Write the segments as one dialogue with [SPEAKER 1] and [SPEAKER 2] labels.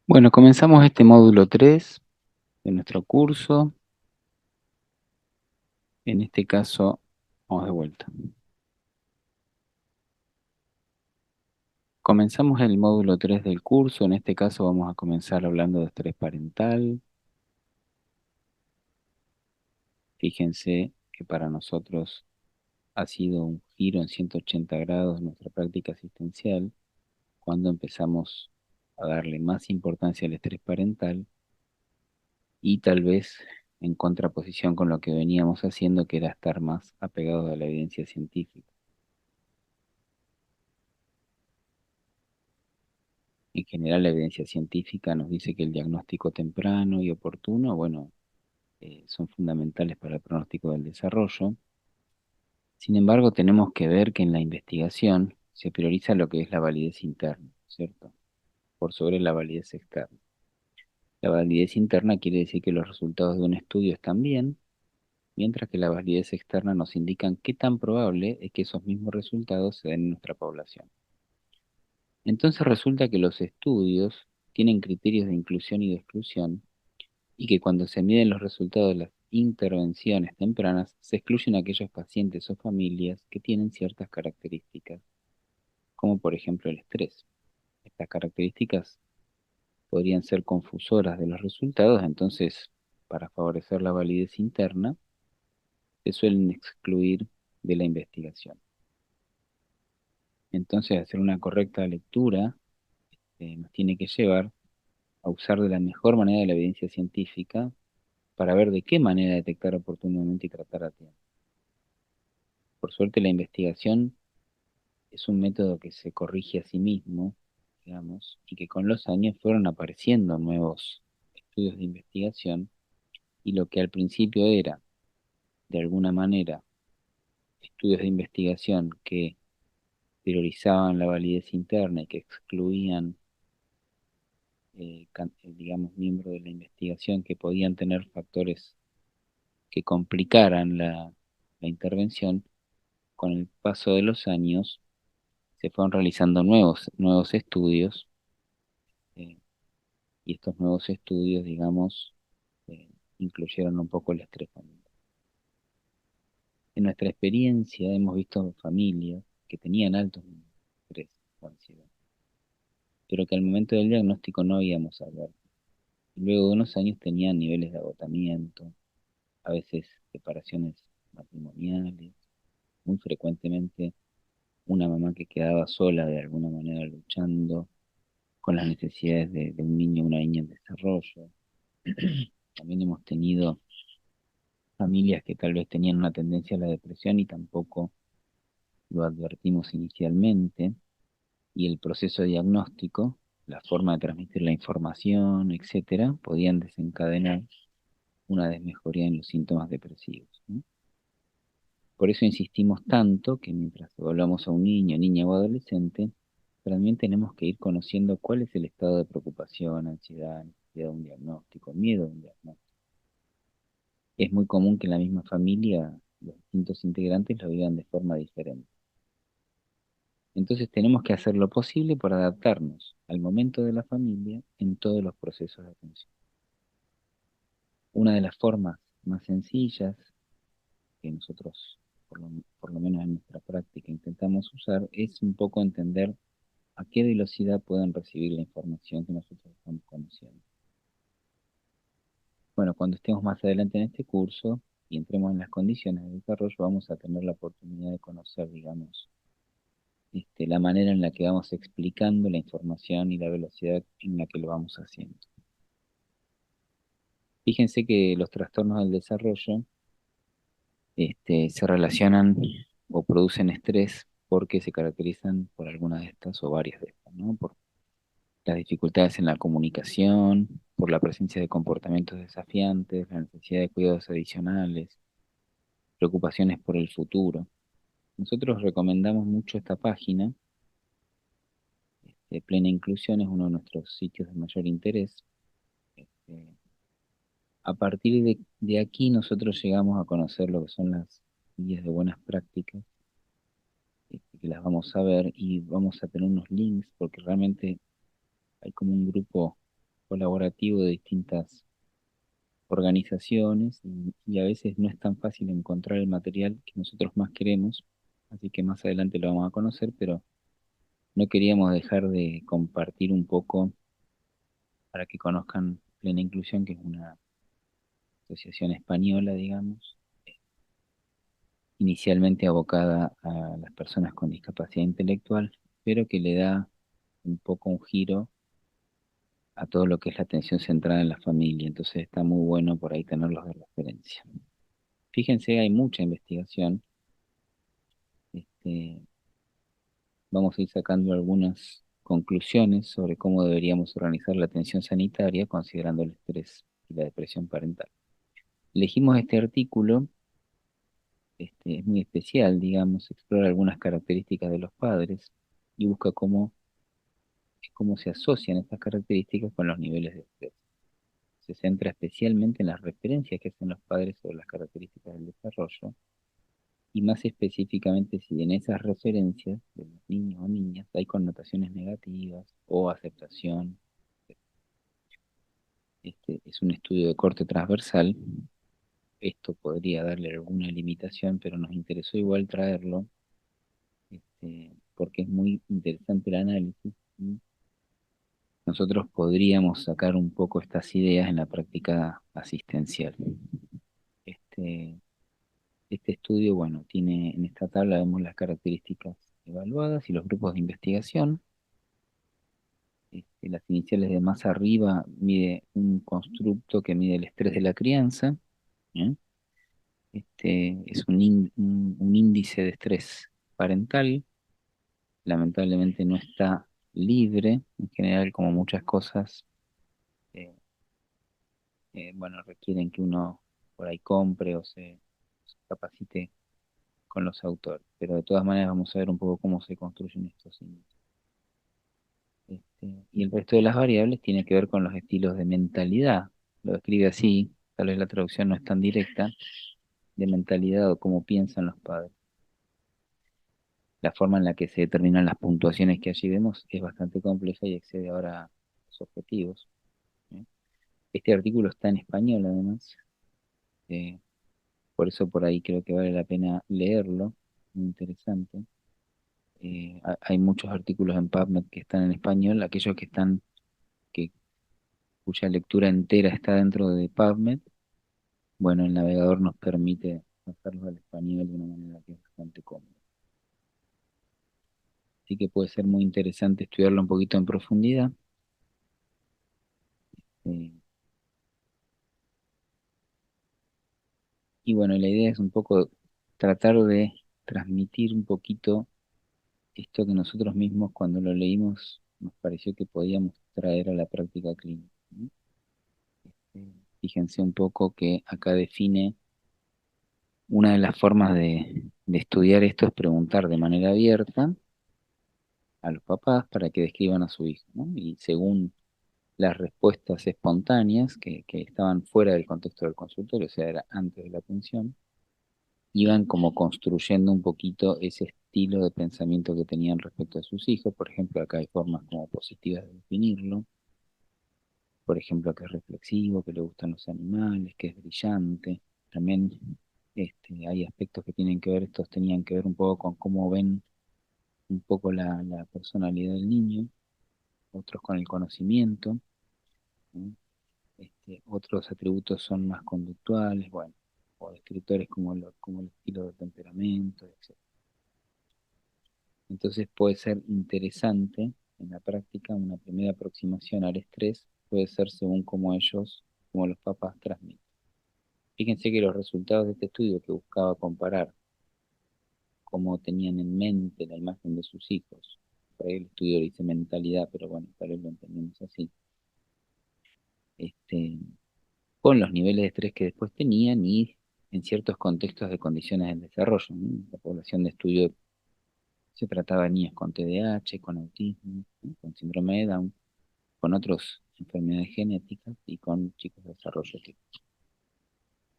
[SPEAKER 1] Bueno, comenzamos este módulo 3 de nuestro curso. En este caso, vamos de vuelta. Comenzamos el módulo 3 del curso. En este caso vamos a comenzar hablando de estrés parental. Fíjense que para nosotros ha sido un giro en 180 grados en nuestra práctica asistencial cuando empezamos a darle más importancia al estrés parental y tal vez en contraposición con lo que veníamos haciendo, que era estar más apegados a la evidencia científica. En general, la evidencia científica nos dice que el diagnóstico temprano y oportuno, bueno, son fundamentales para el pronóstico del desarrollo. Sin embargo, tenemos que ver que en la investigación se prioriza lo que es la validez interna, ¿cierto? Por sobre la validez externa. La validez interna quiere decir que los resultados de un estudio están bien, mientras que la validez externa nos indican qué tan probable es que esos mismos resultados se den en nuestra población. Entonces resulta que los estudios tienen criterios de inclusión y de exclusión y que cuando se miden los resultados de las intervenciones tempranas, se excluyen a aquellos pacientes o familias que tienen ciertas características, como por ejemplo el estrés. Estas características podrían ser confusoras de los resultados, entonces, para favorecer la validez interna, se suelen excluir de la investigación. Entonces, hacer una correcta lectura nos tiene que llevar a usar de la mejor manera la evidencia científica para ver de qué manera detectar oportunamente y tratar a tiempo. Por suerte, la investigación es un método que se corrige a sí mismo, digamos, y que con los años fueron apareciendo nuevos estudios de investigación, y lo que al principio era, de alguna manera, estudios de investigación que priorizaban la validez interna y que excluían, digamos, miembros de la investigación que podían tener factores que complicaran la intervención, con el paso de los años se fueron realizando nuevos estudios, eh, y estos nuevos estudios, digamos, eh, incluyeron un poco el estrés familiar. En nuestra experiencia hemos visto familias que tenían altos niveles de estrés o ansiedad, pero que al momento del diagnóstico no habíamos hablado. Luego de unos años tenían niveles de agotamiento, a veces separaciones matrimoniales, muy frecuentemente una mamá que quedaba sola de alguna manera luchando con las necesidades de un niño o una niña en desarrollo. También hemos tenido familias que tal vez tenían una tendencia a la depresión y tampoco lo advertimos inicialmente, y el proceso diagnóstico, la forma de transmitir la información, etcétera, podían desencadenar una desmejoría en los síntomas depresivos, ¿no? Por eso insistimos tanto que mientras evaluamos a un niño, niña o adolescente, también tenemos que ir conociendo cuál es el estado de preocupación, ansiedad, necesidad de un diagnóstico, miedo a un diagnóstico. Es muy común que en la misma familia los distintos integrantes lo vivan de forma diferente. Entonces tenemos que hacer lo posible por adaptarnos al momento de la familia en todos los procesos de atención. Una de las formas más sencillas que nosotros, por lo menos en nuestra práctica, intentamos usar es un poco entender a qué velocidad pueden recibir la información que nosotros estamos conociendo. Bueno, cuando estemos más adelante en este curso y entremos en las condiciones de desarrollo, vamos a tener la oportunidad de conocer, digamos, la manera en la que vamos explicando la información y la velocidad en la que lo vamos haciendo. Fíjense que los trastornos del desarrollo se relacionan o producen estrés porque se caracterizan por algunas de estas o varias de estas, ¿no? Por las dificultades en la comunicación, por la presencia de comportamientos desafiantes, la necesidad de cuidados adicionales, preocupaciones por el futuro. Nosotros recomendamos mucho esta página. Plena Inclusión es uno de nuestros sitios de mayor interés. Este, a partir de aquí nosotros llegamos a conocer lo que son las guías de buenas prácticas, que las vamos a ver y vamos a tener unos links porque realmente hay como un grupo colaborativo de distintas organizaciones y a veces no es tan fácil encontrar el material que nosotros más queremos, así que más adelante lo vamos a conocer, pero no queríamos dejar de compartir un poco para que conozcan Plena Inclusión, que es una asociación española, digamos, inicialmente abocada a las personas con discapacidad intelectual, pero que le da un poco un giro a todo lo que es la atención centrada en la familia. Entonces está muy bueno por ahí tenerlos de referencia. Fíjense, hay mucha investigación. Este, vamos a ir sacando algunas conclusiones sobre cómo deberíamos organizar la atención sanitaria considerando el estrés y la depresión parental. Elegimos este artículo, es muy especial, digamos, explora algunas características de los padres y busca cómo se asocian estas características con los niveles de estrés. Se centra especialmente en las referencias que hacen los padres sobre las características del desarrollo y más específicamente si en esas referencias de los niños o niñas hay connotaciones negativas o aceptación. Este es un estudio de corte transversal. Esto podría darle alguna limitación, pero nos interesó igual traerlo, porque es muy interesante el análisis. ¿Sí? Nosotros podríamos sacar un poco estas ideas en la práctica asistencial. Este, este estudio, bueno, tiene en esta tabla vemos las características evaluadas y los grupos de investigación. Las iniciales de más arriba mide un constructo que mide el estrés de la crianza. ¿Eh? Es un índice de estrés parental. Lamentablemente no está libre. En general, como muchas cosas, eh, bueno, requieren que uno por ahí compre o se capacite con los autores. Pero de todas maneras vamos a ver un poco cómo se construyen estos índices. Y el resto de las variables tiene que ver con los estilos de mentalidad. Lo describe así, tal vez la traducción no es tan directa, de mentalidad o cómo piensan los padres. La forma en la que se determinan las puntuaciones que allí vemos es bastante compleja y excede ahora a los objetivos. ¿Eh? Este artículo está en español además, eh, por eso por ahí creo que vale la pena leerlo, muy interesante. Hay muchos artículos en PubMed que están en español, aquellos que, cuya lectura entera está dentro de PubMed. Bueno, el navegador nos permite pasarlos al español de una manera que es bastante cómoda. Así que puede ser muy interesante estudiarlo un poquito en profundidad. eh, y bueno, la idea es un poco tratar de transmitir un poquito esto que nosotros mismos cuando lo leímos nos pareció que podíamos traer a la práctica clínica, ¿no? Eh, Fíjense un poco que acá define una de las formas de estudiar esto es preguntar de manera abierta a los papás para que describan a su hijo, ¿no? Y según las respuestas espontáneas que estaban fuera del contexto del consultorio, o sea, era antes de la atención, iban como construyendo un poquito ese estilo de pensamiento que tenían respecto a sus hijos. Por ejemplo, acá hay formas como positivas de definirlo. Por ejemplo, que es reflexivo, que le gustan los animales, que es brillante. También hay aspectos que tienen que ver, estos tenían que ver un poco con cómo ven un poco la personalidad del niño, otros con el conocimiento, ¿no? Otros atributos son más conductuales, bueno, o descriptores como el estilo de temperamento, etc. Entonces puede ser interesante en la práctica una primera aproximación al estrés, puede ser según cómo ellos, como los papás transmiten. Fíjense que los resultados de este estudio que buscaba comparar cómo tenían en mente la imagen de sus hijos, por ahí el estudio dice mentalidad, pero bueno, tal vez lo entendemos así, este, con los niveles de estrés que después tenían y en ciertos contextos de condiciones del desarrollo, ¿no? La población de estudio se trataba de niños con TDAH, con autismo, ¿no? Con síndrome de Down, con otras enfermedades genéticas y con chicos de desarrollo típico.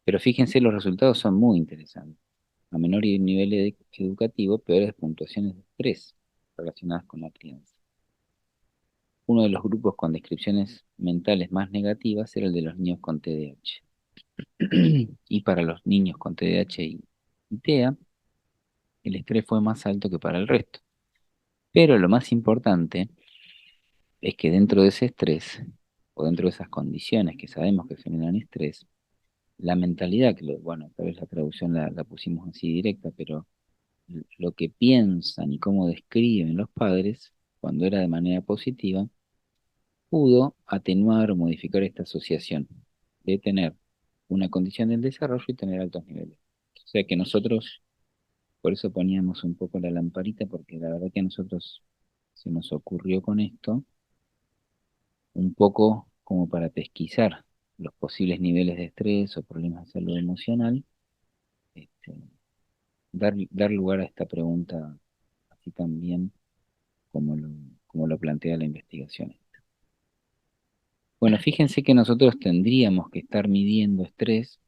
[SPEAKER 1] Pero fíjense, los resultados son muy interesantes. A menor nivel educativo, peores puntuaciones de estrés relacionadas con la crianza. Uno de los grupos con descripciones mentales más negativas era el de los niños con TDAH. Y para los niños con TDAH y TEA, el estrés fue más alto que para el resto. Pero lo más importante es que dentro de ese estrés, o dentro de esas condiciones que sabemos que generan estrés, la mentalidad, bueno, tal vez la traducción la pusimos así directa, pero lo que piensan y cómo describen los padres, cuando era de manera positiva, pudo atenuar o modificar esta asociación de tener una condición del desarrollo y tener altos niveles. O sea que nosotros, por eso poníamos un poco la lamparita, porque la verdad que a nosotros se nos ocurrió con esto un poco como para pesquisar los posibles niveles de estrés o problemas de salud emocional, este, dar lugar a esta pregunta así también como lo plantea la investigación. Bueno, fíjense que nosotros tendríamos que estar midiendo estrés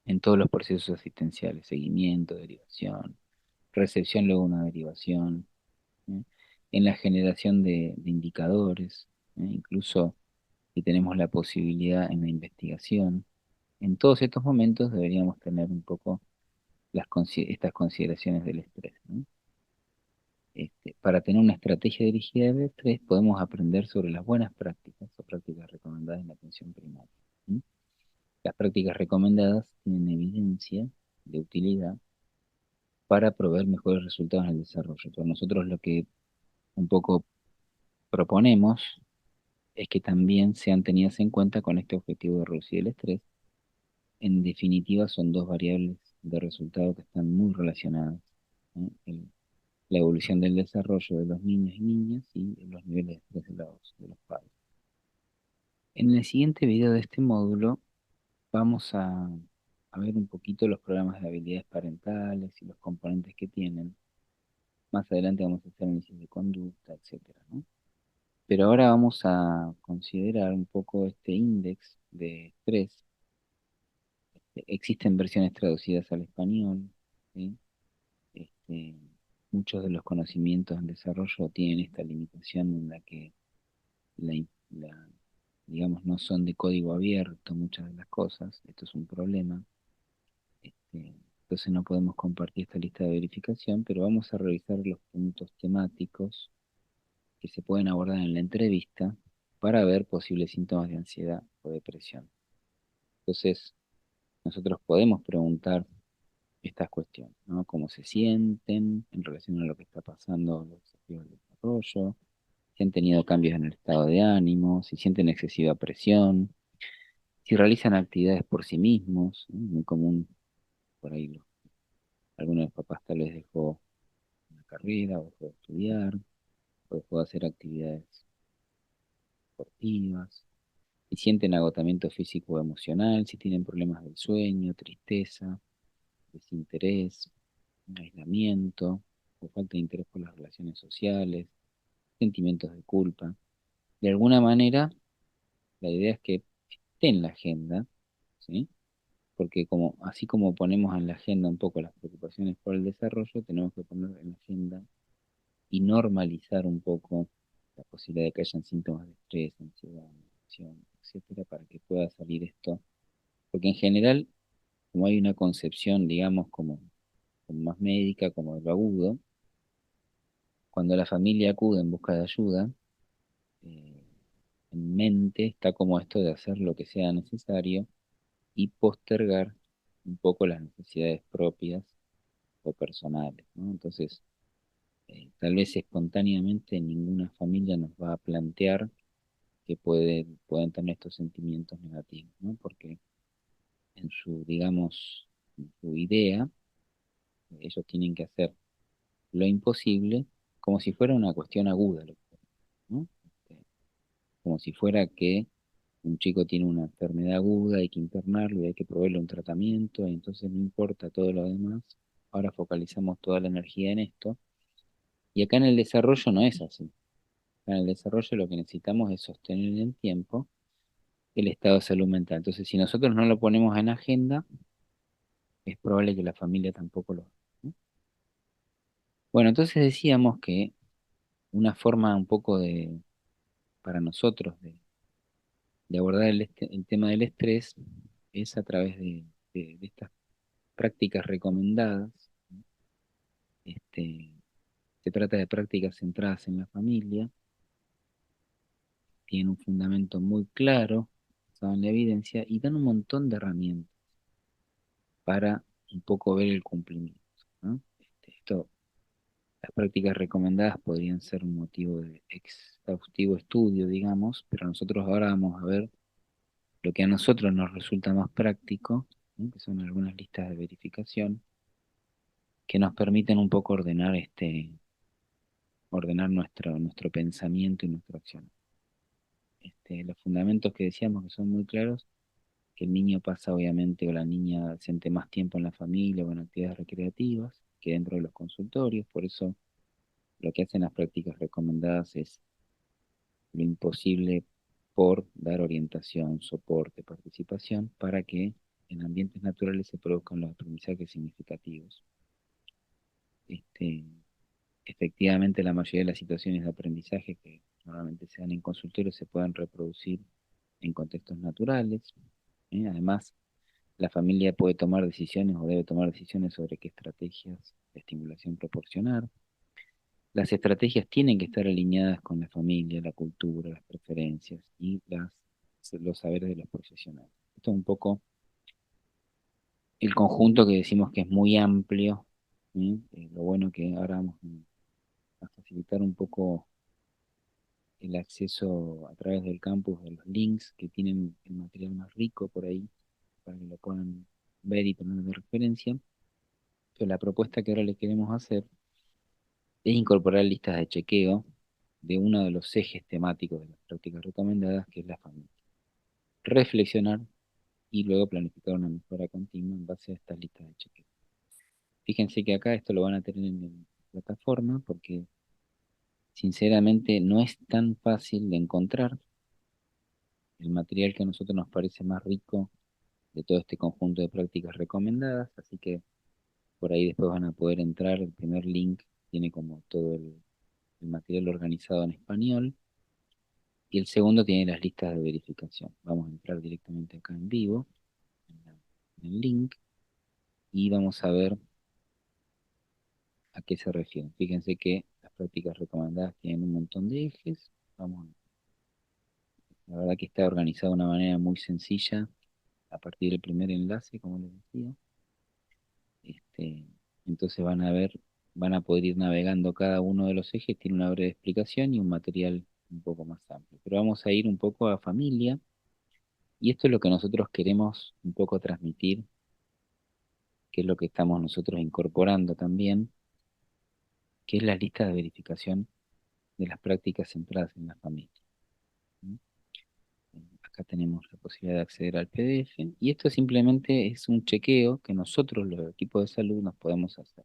[SPEAKER 1] en todos los procesos asistenciales: seguimiento, derivación, recepción, luego una derivación, ¿eh? En la generación de indicadores, incluso si tenemos la posibilidad en la investigación. En todos estos momentos deberíamos tener un poco estas consideraciones del estrés, ¿no? Para tener una estrategia dirigida al estrés, podemos aprender sobre las buenas prácticas o prácticas recomendadas en la atención primaria. ¿Sí? Las prácticas recomendadas tienen evidencia de utilidad para proveer mejores resultados en el desarrollo. Pero nosotros lo que un poco proponemos es que también sean tenidas en cuenta con este objetivo de reducir el estrés. En definitiva, son dos variables de resultado que están muy relacionadas, ¿eh? La evolución del desarrollo de los niños y niñas y los niveles de estrés de los padres. En el siguiente video de este módulo vamos a ver un poquito los programas de habilidades parentales y los componentes que tienen. Más adelante vamos a hacer análisis de conducta, etcétera, ¿no? Pero ahora vamos a considerar un poco este índice de estrés. Existen versiones traducidas al español, ¿sí? Este, muchos de los conocimientos en desarrollo tienen esta limitación en la que digamos, no son de código abierto muchas de las cosas. Esto es un problema. Entonces no podemos compartir esta lista de verificación, pero vamos a revisar los puntos temáticos que se pueden abordar en la entrevista para ver posibles síntomas de ansiedad o depresión. Entonces, nosotros podemos preguntar estas cuestiones, ¿no? Cómo se sienten en relación a lo que está pasando, los desafíos del desarrollo, si han tenido cambios en el estado de ánimo, si sienten excesiva presión, si realizan actividades por sí mismos, ¿no? Muy común por ahí, algunos de los papás tal vez dejó una carrera o dejó de estudiar o dejó de hacer actividades deportivas, si sienten agotamiento físico o emocional, si tienen problemas del sueño, tristeza, desinterés, aislamiento o falta de interés por las relaciones sociales, sentimientos de culpa. De alguna manera, la idea es que esté en la agenda, ¿sí? Porque así como ponemos en la agenda un poco las preocupaciones por el desarrollo, tenemos que poner en la agenda y normalizar un poco la posibilidad de que hayan síntomas de estrés, ansiedad, depresión, etcétera, para que pueda salir esto. Porque en general, como hay una concepción, digamos, como más médica, como de lo agudo, cuando la familia acude en busca de ayuda, eh, en mente está como esto de hacer lo que sea necesario y postergar un poco las necesidades propias o personales, ¿no? Entonces, tal vez espontáneamente ninguna familia nos va a plantear que pueden tener estos sentimientos negativos, ¿no? Porque en su, digamos, en su idea, ellos tienen que hacer lo imposible como si fuera una cuestión aguda, ¿no? Como si fuera que un chico tiene una enfermedad aguda, hay que internarlo y hay que proveerle un tratamiento, y entonces no importa todo lo demás, ahora focalizamos toda la energía en esto, y acá en el desarrollo no es así. Acá en el desarrollo lo que necesitamos es sostener en el tiempo el estado de salud mental. Entonces, si nosotros no lo ponemos en agenda, es probable que la familia tampoco lo haga, ¿no? Bueno, entonces decíamos que una forma un poco para nosotros de abordar el tema del estrés es a través de estas prácticas recomendadas. Este, Se trata de prácticas centradas en la familia, tienen un fundamento muy claro, basado en la evidencia, y dan un montón de herramientas para un poco ver el cumplimiento, ¿no? Las prácticas recomendadas podrían ser un motivo de exhaustivo estudio, digamos, pero nosotros ahora vamos a ver lo que a nosotros nos resulta más práctico, ¿no? Que son algunas listas de verificación que nos permiten un poco ordenar nuestro pensamiento y nuestra acción. Los fundamentos que decíamos que son muy claros, que el niño pasa obviamente o la niña siente más tiempo en la familia o en actividades recreativas que dentro de los consultorios, por eso lo que hacen las prácticas recomendadas es lo imposible por dar orientación, soporte, participación para que en ambientes naturales se produzcan los aprendizajes significativos. Este, Efectivamente, la mayoría de las situaciones de aprendizaje que normalmente se dan en consultorios se pueden reproducir en contextos naturales. Además, la familia puede tomar decisiones o debe tomar decisiones sobre qué estrategias de estimulación proporcionar. Las estrategias tienen que estar alineadas con la familia, la cultura, las preferencias y los saberes de los profesionales. Esto es un poco el conjunto que decimos que es muy amplio. ¿Sí? Lo bueno que ahora vamos a facilitar un poco el acceso a través del campus de los links que tienen el material más rico por ahí, para que lo puedan ver y tener de referencia. Pero la propuesta que ahora le queremos hacer es incorporar listas de chequeo de uno de los ejes temáticos de las prácticas recomendadas, que es la familia. Reflexionar y luego planificar una mejora continua en base a estas listas de chequeo. Fíjense que acá esto lo van a tener en la plataforma porque sinceramente no es tan fácil de encontrar el material que a nosotros nos parece más rico de todo este conjunto de prácticas recomendadas, así que por ahí después van a poder entrar. El primer link tiene como todo el material organizado en español y el segundo tiene las listas de verificación. Vamos a entrar directamente acá en vivo, en el link, y vamos a ver a qué se refieren. Fíjense que las prácticas recomendadas tienen un montón de ejes. La verdad que está organizado de una manera muy sencilla a partir del primer enlace, como les decía. Este, entonces van a poder ir navegando cada uno de los ejes, tiene una breve explicación y un material un poco más amplio. Pero vamos a ir un poco a familia, y esto es lo que nosotros queremos un poco transmitir, que es lo que estamos nosotros incorporando también, que es la lista de verificación de las prácticas centradas en la familia. ¿Mm? Acá tenemos la posibilidad de acceder al PDF, y esto simplemente es un chequeo que nosotros, los equipos de salud, nos podemos hacer.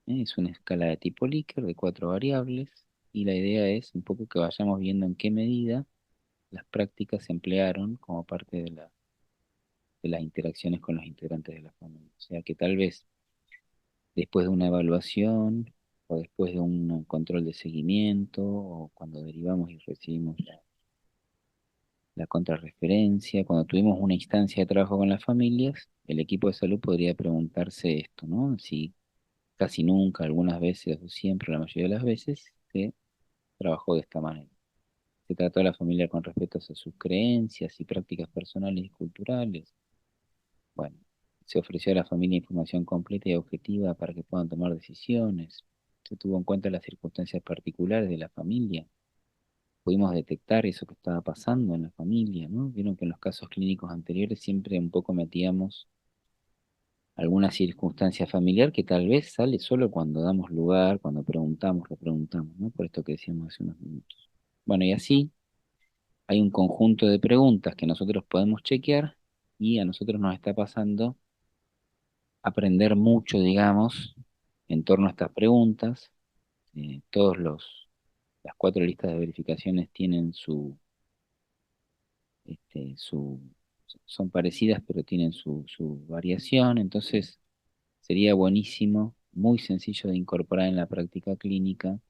[SPEAKER 1] Es una escala de tipo Likert de 4 variables, y la idea es un poco que vayamos viendo en qué medida las prácticas se emplearon como parte de las interacciones con los integrantes de la familia. O sea que tal vez después de una evaluación o después de un control de seguimiento o cuando derivamos y recibimos la contrarreferencia, cuando tuvimos una instancia de trabajo con las familias, el equipo de salud podría preguntarse esto, ¿no? Si casi nunca, algunas veces o siempre, la mayoría de las veces, se trabajó de esta manera. Se trató a la familia con respeto a sus creencias y prácticas personales y culturales. Bueno, se ofreció a la familia información completa y objetiva para que puedan tomar decisiones. Se tuvo en cuenta las circunstancias particulares de la familia. Pudimos detectar eso que estaba pasando en la familia, ¿no? Vieron que en los casos clínicos anteriores siempre un poco metíamos alguna circunstancia familiar que tal vez sale solo cuando damos lugar, cuando preguntamos, repreguntamos, ¿no? Por esto que decíamos hace unos minutos. Bueno, y así hay un conjunto de preguntas que nosotros podemos chequear, y a nosotros nos está pasando aprender mucho, digamos, en torno a estas preguntas. Las 4 listas de verificaciones tienen este, su, son parecidas, pero tienen su variación. Entonces sería buenísimo, muy sencillo de incorporar en la práctica clínica,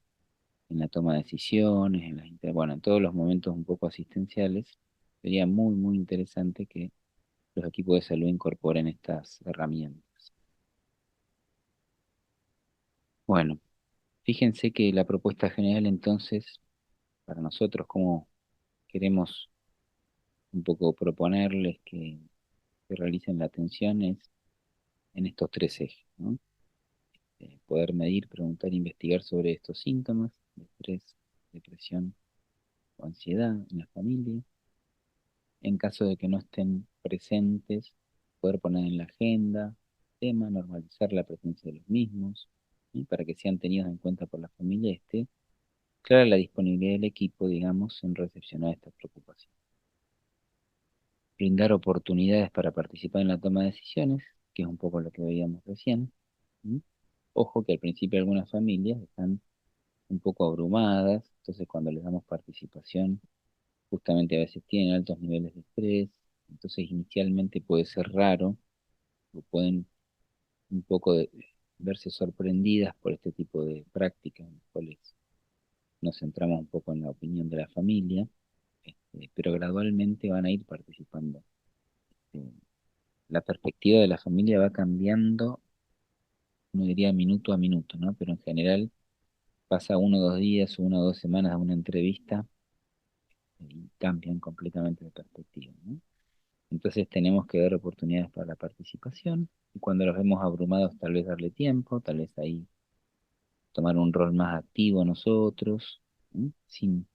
[SPEAKER 1] en la toma de decisiones, bueno, en todos los momentos un poco asistenciales. Sería muy, muy interesante que los equipos de salud incorporen estas herramientas. Bueno, fíjense que la propuesta general entonces, para nosotros, como queremos un poco proponerles que realicen la atención es en estos tres ejes, ¿no? Poder medir, preguntar e investigar sobre estos síntomas de estrés, depresión o ansiedad en la familia. En caso de que no estén presentes, poder poner en la agenda tema, normalizar la presencia de los mismos, ¿sí? Para que sean tenidos en cuenta por la familia y esté clara la disponibilidad del equipo, digamos, en recepcionar estas preocupaciones. Brindar oportunidades para participar en la toma de decisiones, que es un poco lo que veíamos recién. ¿Sí? Ojo que al principio algunas familias están un poco abrumadas, entonces cuando les damos participación, justamente a veces tienen altos niveles de estrés, entonces inicialmente puede ser raro, o pueden un poco verse sorprendidas por este tipo de prácticas en las cuales nos centramos un poco en la opinión de la familia, pero gradualmente van a ir participando. Eh, la perspectiva de la familia va cambiando, no diría minuto a minuto, ¿no? Pero en general pasa 1 o 2 días o 1 o 2 semanas de una entrevista y cambian completamente de perspectiva, ¿no? Entonces tenemos que dar oportunidades para la participación y cuando los vemos abrumados tal vez darle tiempo, tal vez ahí tomar un rol más activo nosotros, ¿sí? Sin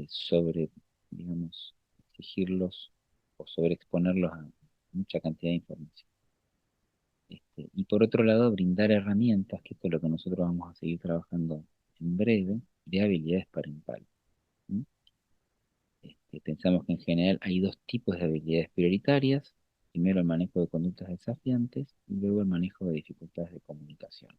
[SPEAKER 1] sobre, digamos, exigirlos o sobreexponerlos a mucha cantidad de información. Y por otro lado, brindar herramientas, que esto es lo que nosotros vamos a seguir trabajando en breve, de habilidades parentales. ¿Sí? Pensamos que en general hay dos tipos de habilidades prioritarias. Primero el manejo de conductas desafiantes y luego el manejo de dificultades de comunicación.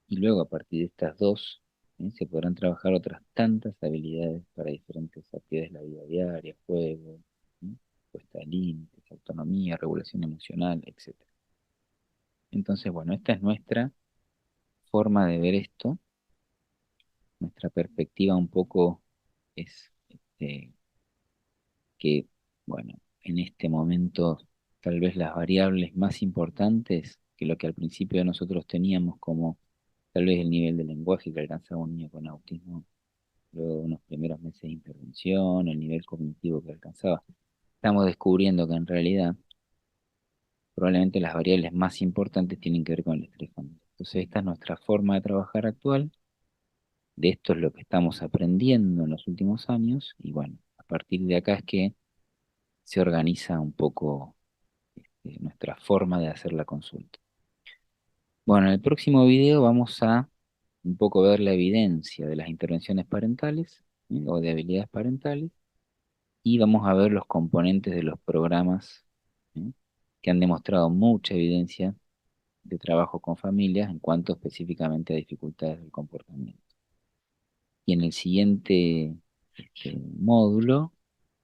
[SPEAKER 1] Y luego a partir de estas dos, se podrán trabajar otras tantas habilidades para diferentes actividades de la vida diaria, juego, ¿sí? Puesta de límites, autonomía, regulación emocional, etcétera. Entonces, bueno, esta es nuestra forma de ver esto, nuestra perspectiva un poco es que, bueno, en este momento tal vez las variables más importantes que lo que al principio nosotros teníamos como tal vez el nivel de lenguaje que alcanzaba un niño con autismo, luego de unos primeros meses de intervención, el nivel cognitivo que alcanzaba. Estamos descubriendo que en realidad probablemente las variables más importantes tienen que ver con el estrés familiar. Entonces esta es nuestra forma de trabajar actual, de esto es lo que estamos aprendiendo en los últimos años y bueno, a partir de acá es que se organiza un poco nuestra forma de hacer la consulta. Bueno, en el próximo video vamos a un poco ver la evidencia de las intervenciones parentales, o de habilidades parentales y vamos a ver los componentes de los programas, ¿sí? Que han demostrado mucha evidencia de trabajo con familias en cuanto específicamente a dificultades del comportamiento. Y en el siguiente módulo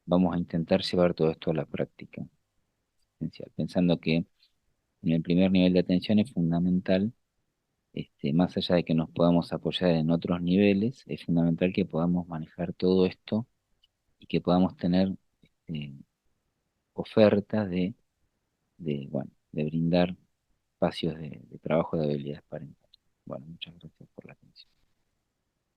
[SPEAKER 1] vamos a intentar llevar todo esto a la práctica, pensando que en el primer nivel de atención es fundamental, más allá de que nos podamos apoyar en otros niveles, es fundamental que podamos manejar todo esto y que podamos tener eh, ofertas bueno, de brindar espacios de trabajo de habilidades parentales. Bueno, muchas gracias por la atención.